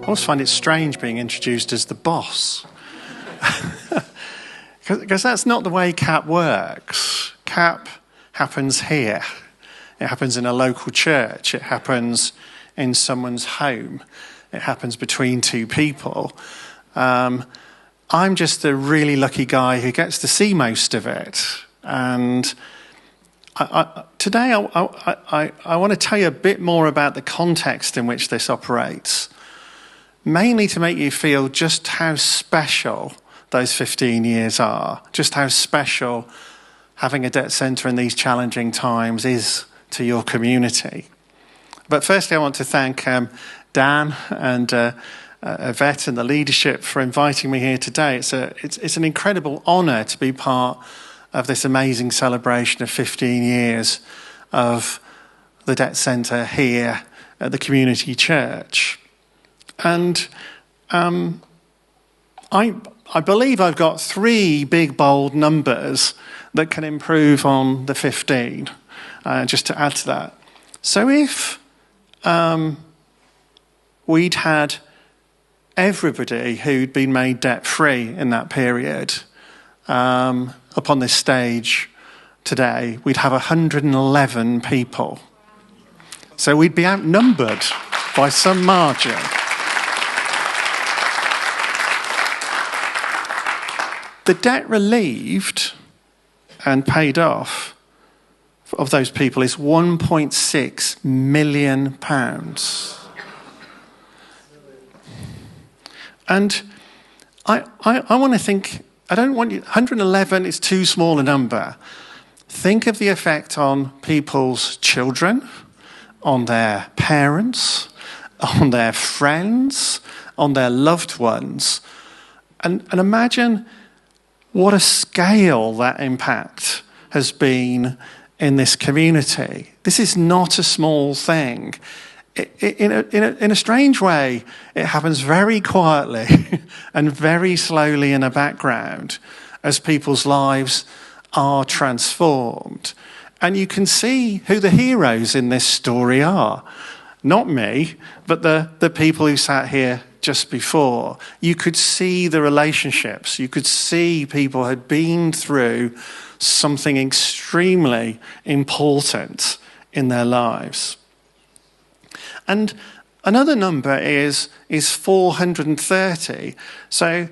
I always find it strange being introduced as the boss. Because that's not the way CAP works. CAP happens here. It happens in a local church. It happens in someone's home. It happens between two people. I'm just a really lucky guy who gets to see most of it. And today I want to tell you a bit more about the context in which this operates, mainly to make you feel just how special those 15 years are, just how special having a debt centre in these challenging times is to your community. But firstly, I want to thank Dan and Yvette and the leadership for inviting me here today. It's an incredible honour to be part of this amazing celebration of 15 years of the debt centre here at the community church. And I believe I've got 3 big, bold numbers that can improve on the 15, just to add to that. So if we'd had everybody who'd been made debt-free in that period up on this stage today, we'd have 111 people. So we'd be outnumbered by some margin. The debt relieved and paid off of those people is £1.6 million. And I want to think, I don't want you, 111 is too small a number. Think of the effect on people's children, on their parents, on their friends, on their loved ones. And imagine what a scale that impact has been in this community. This is not a small thing. In a strange way, it happens very quietly and very slowly in the background as people's lives are transformed. And you can see who the heroes in this story are. Not me, but the people who sat here just before. You could see the relationships. You could see people had been through something extremely important in their lives. And another number is 430. So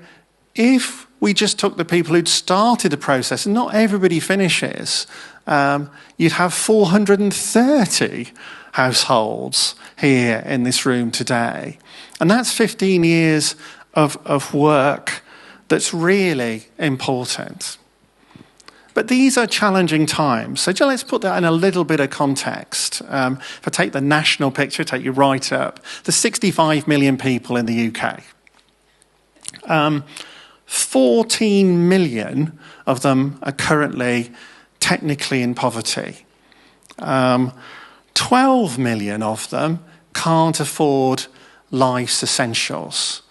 if we just took the people who'd started the process, and not everybody finishes, you'd have 430 households here in this room today. And that's 15 years of work that's really important. But these are challenging times. So let's put that in a little bit of context. If I take the national picture, take you right up, there's 65 million people in the UK. 14 million of them are currently technically in poverty. 12 million of them can't afford life's essentials.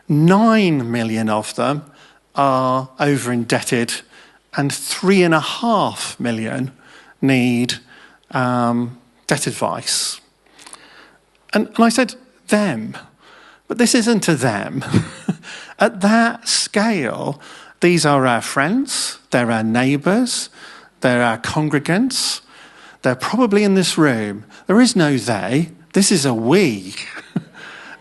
9 million of them are over-indebted, and 3.5 million need debt advice. And I said them, but this isn't a them. At that scale, these are our friends, they're our neighbours, they're our congregants, they're probably in this room. There is no they, this is a we.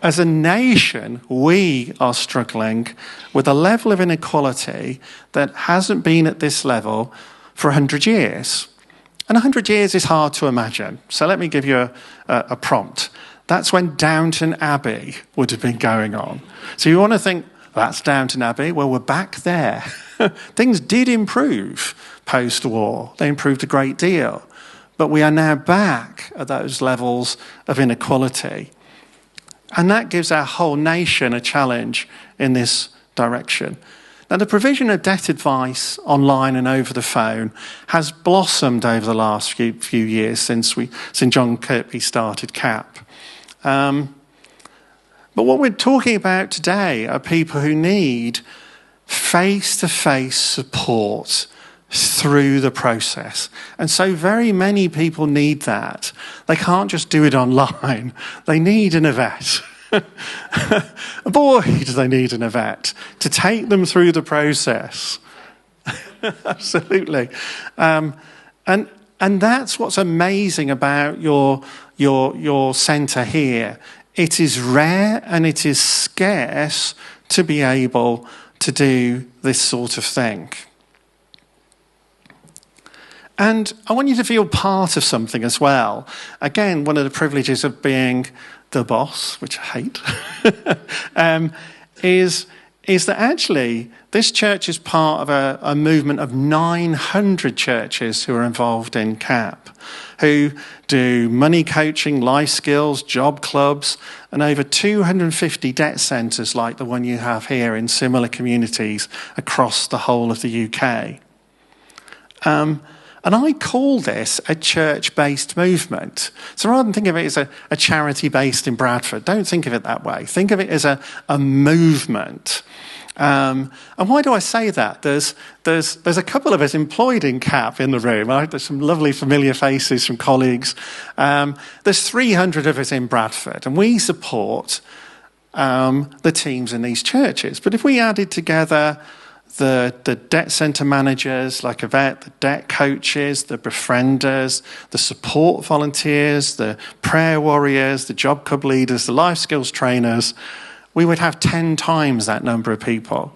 As a nation, we are struggling with a level of inequality that hasn't been at this level for 100 years. And 100 years is hard to imagine. So let me give you a prompt. That's when Downton Abbey would have been going on. So you want to think, that's Downton Abbey? Well, we're back there. Things did improve post-war. They improved a great deal. But we are now back at those levels of inequality. And that gives our whole nation a challenge in this direction. Now, the provision of debt advice online and over the phone has blossomed over the last few years since John Kirkby started CAP. But what we're talking about today are people who need face-to-face support through the process. And so very many people need that. They can't just do it online. They need an Yvette. Boy, do they need an vet to take them through the process. Absolutely. And that's what's amazing about your centre here. It is rare and it is scarce to be able to do this sort of thing. And I want you to feel part of something as well. Again, one of the privileges of being the boss, which I hate, is that actually this church is part of a movement of 900 churches who are involved in CAP, who do money coaching, life skills, job clubs, and over 250 debt centres like the one you have here in similar communities across the whole of the UK. And I call this a church-based movement. So rather than think of it as a charity based in Bradford, don't think of it that way. Think of it as a movement. And why do I say that? There's a couple of us employed in CAP in the room. There's some lovely familiar faces from colleagues. There's 300 of us in Bradford, and we support the teams in these churches. But if we added together the debt centre managers like Yvette, the debt coaches, the befrienders, the support volunteers, the prayer warriors, the job club leaders, the life skills trainers, we would have 10 times that number of people.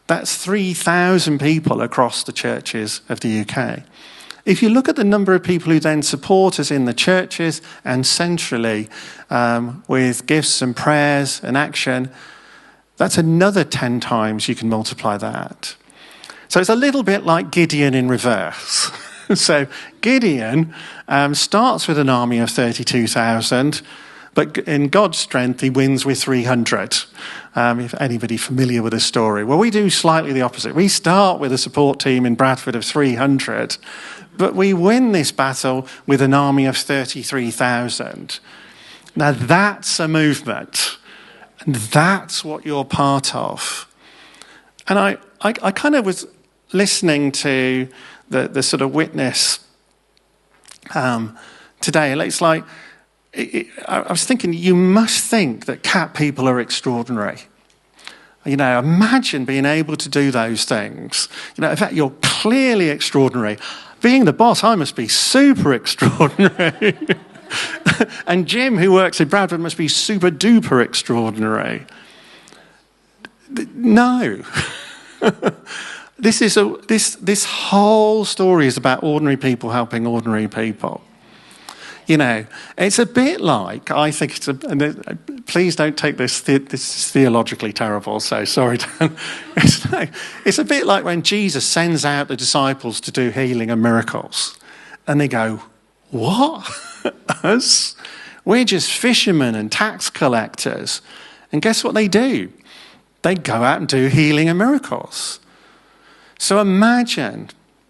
That's 3,000 people across the churches of the UK. If you look at the number of people who then support us in the churches and centrally with gifts and prayers and action, that's another 10 times you can multiply that. So it's a little bit like Gideon in reverse. So Gideon starts with an army of 32,000, but in God's strength, he wins with 300. If anybody familiar with the story. Well, we do slightly the opposite. We start with a support team in Bradford of 300, but we win this battle with an army of 33,000. Now that's a movement. And that's what you're part of. And I kind of was listening to the sort of witness today. It's like, I was thinking, you must think that CAP people are extraordinary. You know, imagine being able to do those things. You know, in fact, you're clearly extraordinary. Being the boss, I must be super extraordinary. And Jim, who works in Bradford, must be super duper extraordinary. No. This whole story is about ordinary people helping ordinary people. You know, it's a bit like, I think please don't take this, this is theologically terrible, so sorry, Dan. It's a bit like when Jesus sends out the disciples to do healing and miracles. And they go, what? Us? We're just fishermen and tax collectors. And guess what they do? They go out and do healing and miracles. So imagine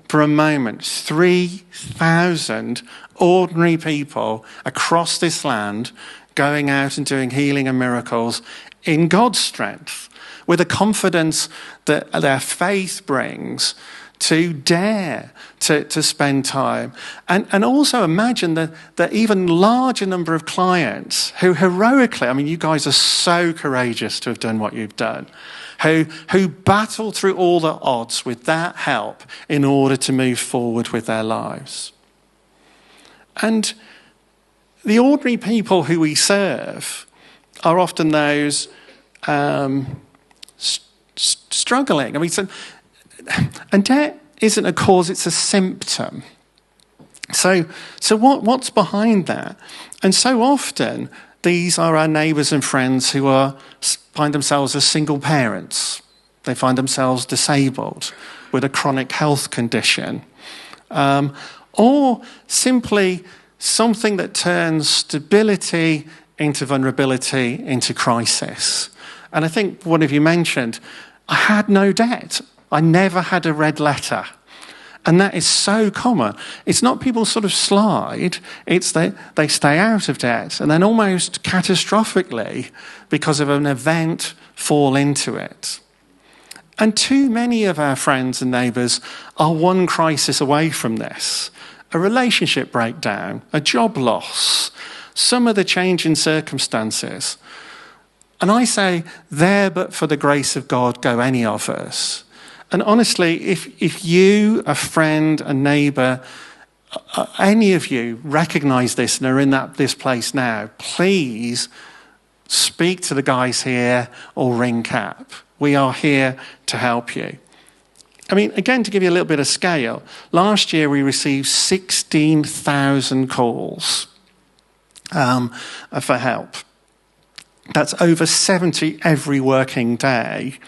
for a moment 3,000 ordinary people across this land going out and doing healing and miracles in God's strength, with the confidence that their faith brings to dare to spend time. And also imagine the even larger number of clients who heroically, I mean, you guys are so courageous to have done what you've done, who battle through all the odds with that help in order to move forward with their lives. And the ordinary people who we serve are often those struggling. I mean, and debt isn't a cause, it's a symptom. So what's behind that? And so often, these are our neighbours and friends who find themselves as single parents. They find themselves disabled with a chronic health condition. Or simply something that turns stability into vulnerability, into crisis. And I think one of you mentioned, I had no debt. I never had a red letter. And that is so common. It's not people sort of slide, it's they stay out of debt and then almost catastrophically, because of an event, fall into it. And too many of our friends and neighbours are one crisis away from this. A relationship breakdown, a job loss, some of the change in circumstances. And I say, there but for the grace of God go any of us. And honestly, if you, a friend, a neighbour, any of you recognise this and are in this place now, please speak to the guys here or ring CAP. We are here to help you. I mean, again, to give you a little bit of scale, last year we received 16,000 calls for help. That's over 70 every working day.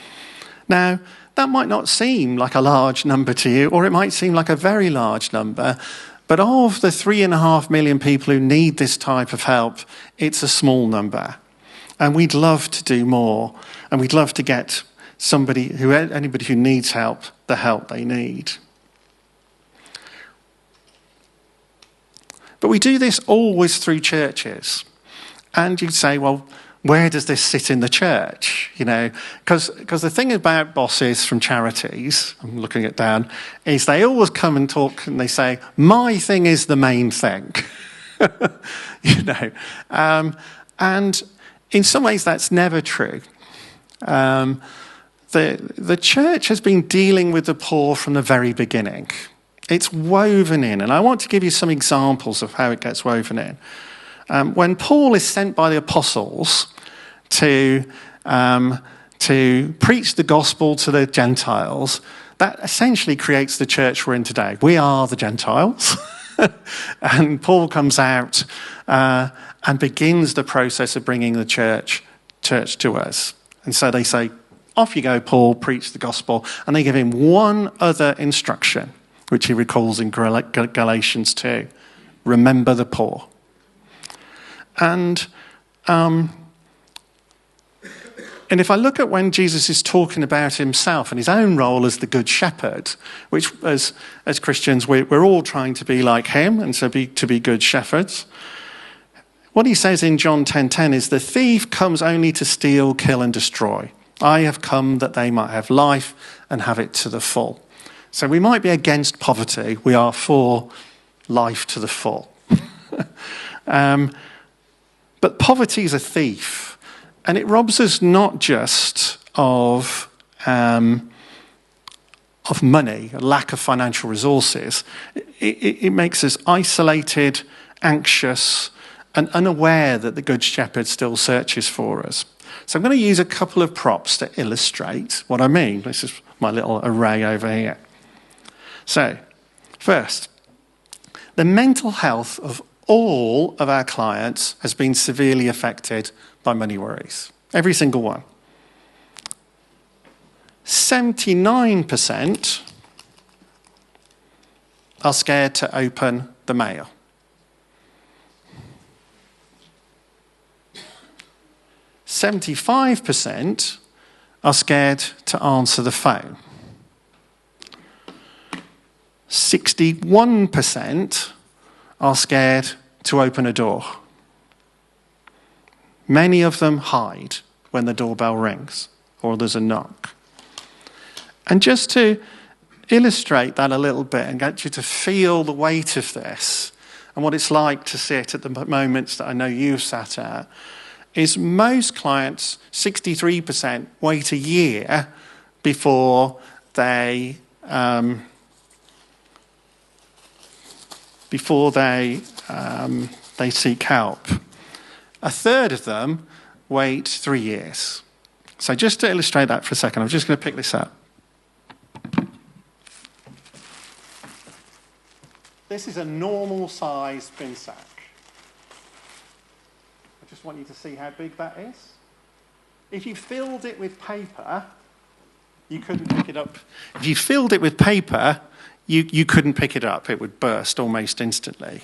Now, that might not seem like a large number to you, or it might seem like a very large number, but of the 3.5 million people who need this type of help, it's a small number. And we'd love to do more, and we'd love to get anybody who needs help, the help they need. But we do this always through churches. And you'd say, well, where does this sit in the church? You know, because the thing about bosses from charities, I'm looking at Dan, is they always come and talk and they say, my thing is the main thing. You know, and in some ways that's never true. The church has been dealing with the poor from the very beginning. It's woven in, and I want to give you some examples of how it gets woven in. When Paul is sent by the apostles to preach the gospel to the Gentiles, that essentially creates the church we're in today. We are the Gentiles. And Paul comes out and begins the process of bringing the church to us. And so they say, off you go, Paul, preach the gospel. And they give him one other instruction, which he recalls in Galatians 2. Remember the poor. And if I look at when Jesus is talking about himself and his own role as the good shepherd, which as Christians we're all trying to be like him and to be good shepherds, what he says in John 10:10 is, the thief comes only to steal, kill and destroy. I have come that they might have life and have it to the full. So we might be against poverty. We are for life to the full. But poverty is a thief, and it robs us not just of money, a lack of financial resources. It makes us isolated, anxious, and unaware that the Good Shepherd still searches for us. So I'm going to use a couple of props to illustrate what I mean. This is my little array over here. So, first, the mental health of all of our clients has been severely affected by money worries. Every single one. 79% are scared to open the mail. 75% are scared to answer the phone. 61% are scared to open a door. Many of them hide when the doorbell rings or there's a knock. And just to illustrate that a little bit and get you to feel the weight of this and what it's like to sit at the moments that I know you've sat at, is most clients, 63%, wait a year before they seek help. A third of them wait 3 years. So just to illustrate that for a second, I'm just going to pick this up. This is a normal size bin sack. I just want you to see how big that is. If you filled it with paper, you couldn't pick it up. If you filled it with paper, you couldn't pick it up. It would burst almost instantly.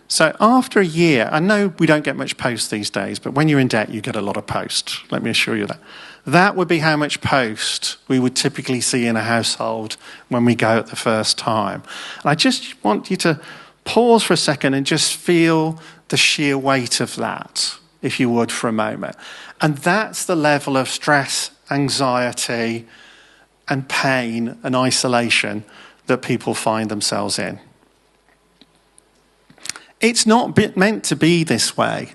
So after a year, I know we don't get much post these days, but when you're in debt, you get a lot of post. Let me assure you that. That would be how much post we would typically see in a household when we go at the first time. And I just want you to pause for a second and just feel the sheer weight of that, if you would, for a moment. And that's the level of stress, anxiety, and pain and isolation that people find themselves in. It's not meant to be this way.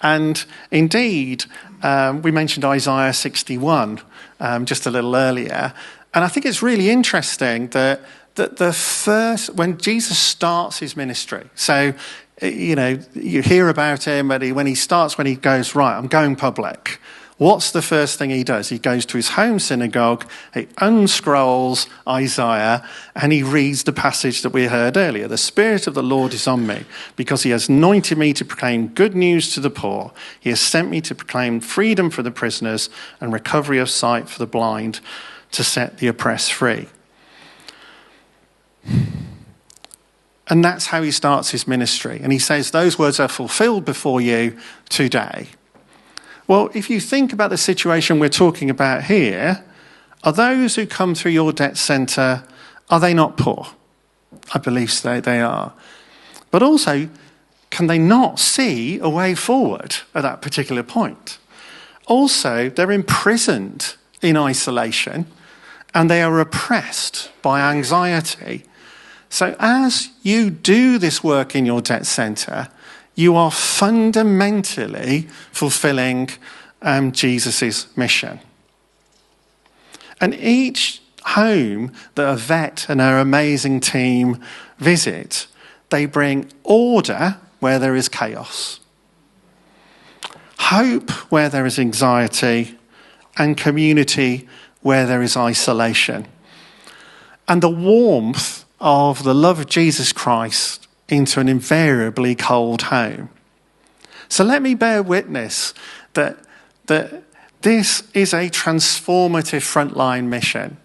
And indeed, we mentioned Isaiah 61 just a little earlier. And I think it's really interesting that the first, when Jesus starts his ministry, so, you hear about him when he goes, right, I'm going public. What's the first thing he does? He goes to his home synagogue, he unscrolls Isaiah, and he reads the passage that we heard earlier. The Spirit of the Lord is on me, because he has anointed me to proclaim good news to the poor. He has sent me to proclaim freedom for the prisoners and recovery of sight for the blind, to set the oppressed free. And that's how he starts his ministry. And he says, those words are fulfilled before you today. Well, if you think about the situation we're talking about here, are those who come through your debt centre, are they not poor? I believe they are. But also, can they not see a way forward at that particular point? Also, they're imprisoned in isolation and they are oppressed by anxiety. So as you do this work in your debt centre, you are fundamentally fulfilling Jesus' mission. And each home that a vet and her amazing team visit, they bring order where there is chaos, hope where there is anxiety, and community where there is isolation. And the warmth of the love of Jesus Christ into an invariably cold home. So let me bear witness that this is a transformative frontline mission,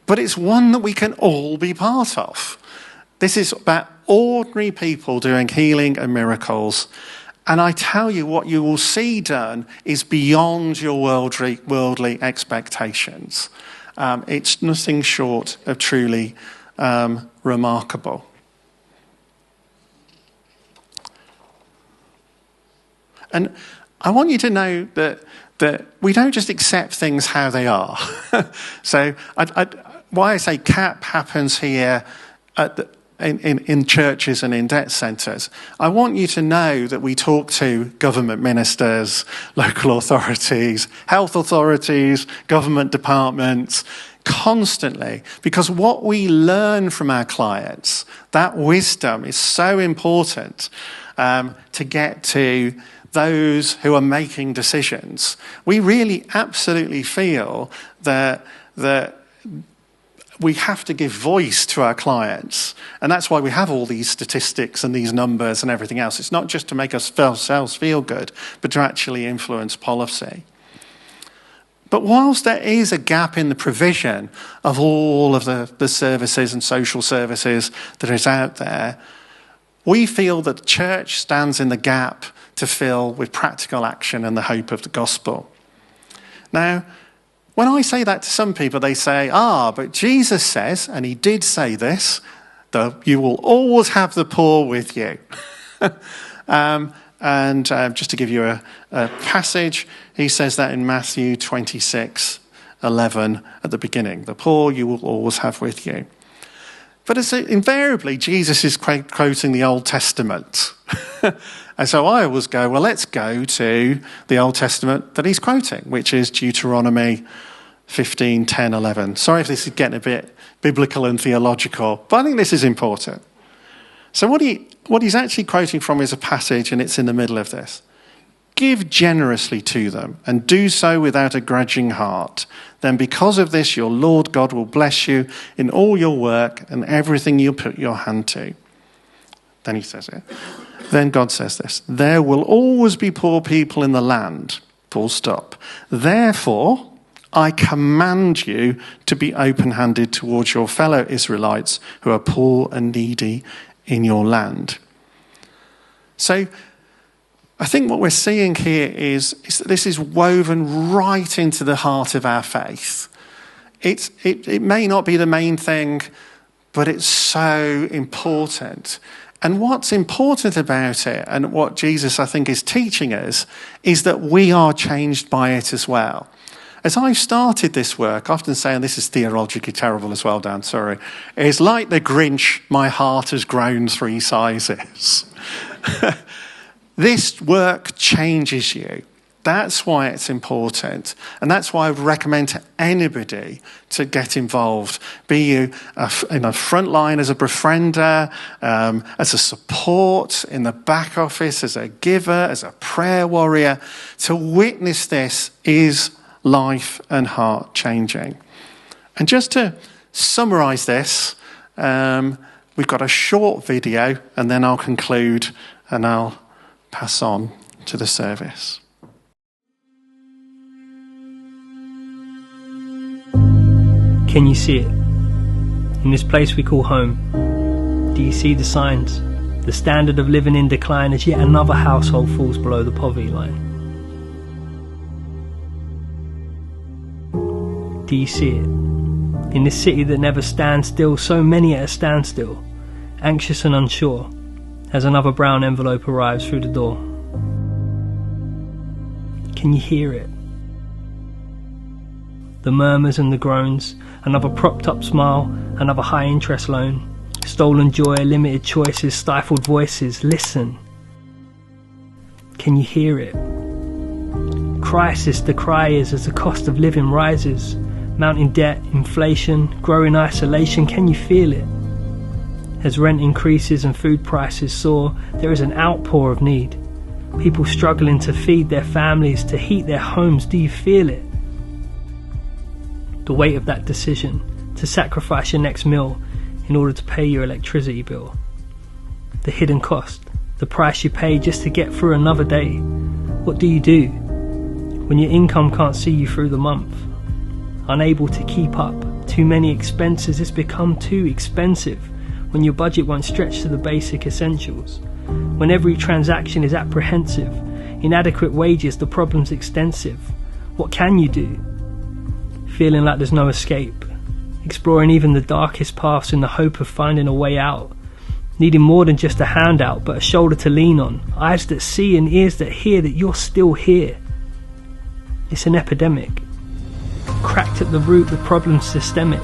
but it's one that we can all be part of. This is about ordinary people doing healing and miracles. And I tell you, what you will see done is beyond your worldly expectations. It's nothing short of truly remarkable. And I want you to know that we don't just accept things how they are. So why I say CAP happens here in churches and in debt centres, I want you to know that we talk to government ministers, local authorities, health authorities, government departments, constantly, because what we learn from our clients, that wisdom is so important to get to those who are making decisions. We really absolutely feel that we have to give voice to our clients. And that's why we have all these statistics and these numbers and everything else. It's not just to make ourselves feel good, but to actually influence policy. But whilst there is a gap in the provision of all of the services and social services that is out there, we feel that the church stands in the gap to fill with practical action and the hope of the gospel. Now, when I say that to some people, they say, but Jesus says, and he did say this, that you will always have the poor with you. And just to give you a passage, he says that in Matthew 26:11 at the beginning. The poor you will always have with you. But invariably, Jesus is quoting the Old Testament. And so I always go, well, let's go to the Old Testament that he's quoting, which is Deuteronomy 15:10-11. Sorry if this is getting a bit biblical and theological, but I think this is important. So what he's actually quoting from is a passage, and it's in the middle of this. Give generously to them, and do so without a grudging heart. Then because of this, your Lord God will bless you in all your work and everything you put your hand to. Then he says it. Then God says this. There will always be poor people in the land. Full stop. Therefore, I command you to be open-handed towards your fellow Israelites who are poor and needy in your land. So I think what we're seeing here is that this is woven right into the heart of our faith. It may not be the main thing, but it's so important. And what's important about it, and what Jesus, I think, is teaching us, is that we are changed by it as well. As I've started this work, I often say, and this is theologically terrible as well, Dan, sorry, it's like the Grinch, my heart has grown 3 sizes. This work changes you. That's why it's important. And that's why I would recommend to anybody to get involved. Be you in the front line as a befriender, as a support, in the back office, as a giver, as a prayer warrior. To witness this is life and heart changing. And just to summarise this, we've got a short video and then I'll conclude and I'll pass on to the service. Can you see it? In this place we call home, do you see the signs? The standard of living in decline as yet another household falls below the poverty line. Do you see it? In this city that never stands still, so many at a standstill, anxious and unsure, as another brown envelope arrives through the door. Can you hear it? The murmurs and the groans, another propped up smile, another high interest loan, stolen joy, limited choices, stifled voices. Listen. Can you hear it? Crisis the cry is as the cost of living rises, mounting debt, inflation, growing isolation. Can you feel it? As rent increases and food prices soar, there is an outpour of need. People struggling to feed their families, to heat their homes. Do you feel it? The weight of that decision to sacrifice your next meal in order to pay your electricity bill. The hidden cost, the price you pay just to get through another day. What do you do when your income can't see you through the month? Unable to keep up, too many expenses, it's become too expensive. When your budget won't stretch to the basic essentials. When every transaction is apprehensive, inadequate wages, the problem's extensive. What can you do? Feeling like there's no escape, exploring even the darkest paths in the hope of finding a way out, needing more than just a handout but a shoulder to lean on, eyes that see and ears that hear that you're still here. It's an epidemic. Cracked at the root, the problem's systemic.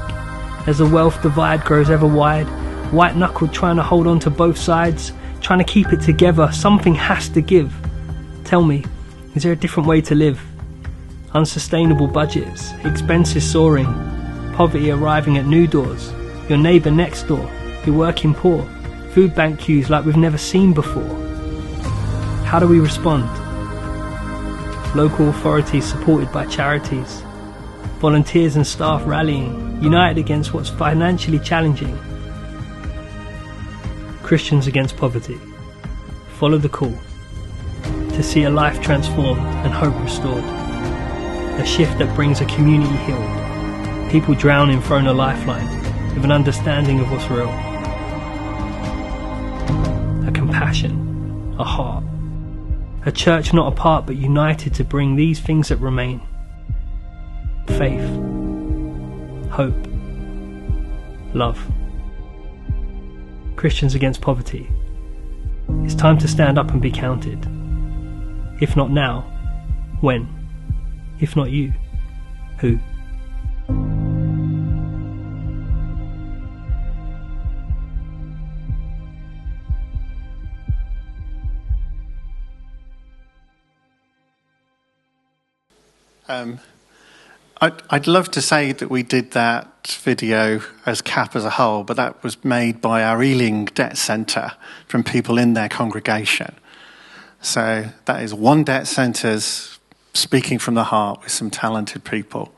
As the wealth divide grows ever wide, white-knuckled trying to hold on to both sides, trying to keep it together, something has to give. Tell me, is there a different way to live? Unsustainable budgets, expenses soaring, poverty arriving at new doors, your neighbour next door, your working poor, food bank queues like we've never seen before. How do we respond? Local authorities supported by charities, volunteers and staff rallying, united against what's financially challenging. Christians against poverty. Follow the call to see a life transformed and hope restored. A shift that brings a community healed. People drowning thrown a lifeline with an understanding of what's real. A compassion, a heart. A church not apart but united to bring these things that remain. Faith, hope, love. Christians against poverty. It's time to stand up and be counted. If not now, when? If not you, who? I'd love to say that we did that video as CAP as a whole, but that was made by our Ealing Debt Centre from people in their congregation. So that is one debt centre's speaking from the heart with some talented people.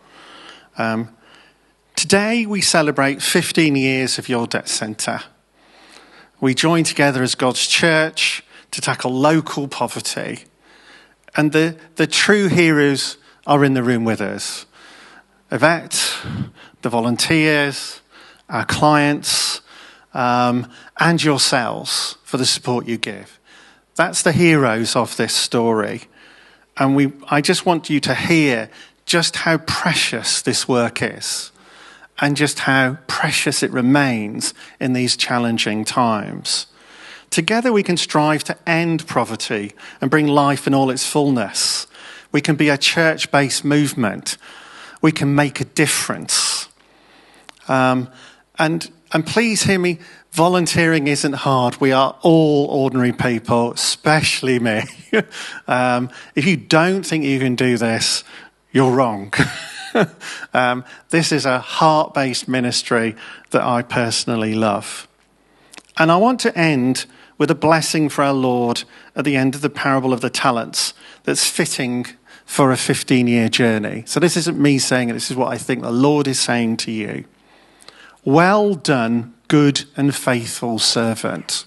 Today we celebrate 15 years of your debt centre. We join together as God's church to tackle local poverty. And the true heroes are in the room with us. Yvette, the volunteers, our clients, and yourselves for the support you give. That's the heroes of this story. And I just want you to hear just how precious this work is and just how precious it remains in these challenging times. Together we can strive to end poverty and bring life in all its fullness. We can be a church-based movement We can make a difference. And please hear me, volunteering isn't hard. We are all ordinary people, especially me. If you don't think you can do this, you're wrong. This is a heart-based ministry that I personally love. And I want to end with a blessing for our Lord at the end of the parable of the talents that's fitting for a 15-year journey. So this isn't me saying it, this is what I think the Lord is saying to you. Well done, good and faithful servant.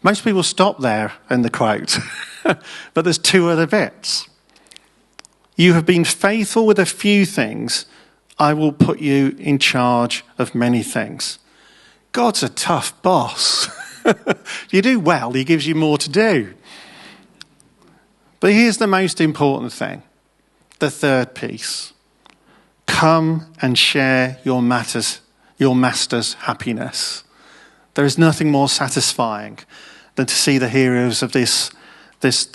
Most people stop there in the quote, but there's two other bits. You have been faithful with a few things, I will put you in charge of many things. God's a tough boss. If you do well, he gives you more to do. But here's the most important thing, the third piece. Come and share your master's happiness. There is nothing more satisfying than to see the heroes of this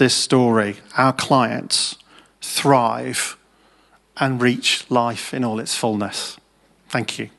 story, our clients, thrive and reach life in all its fullness. Thank you.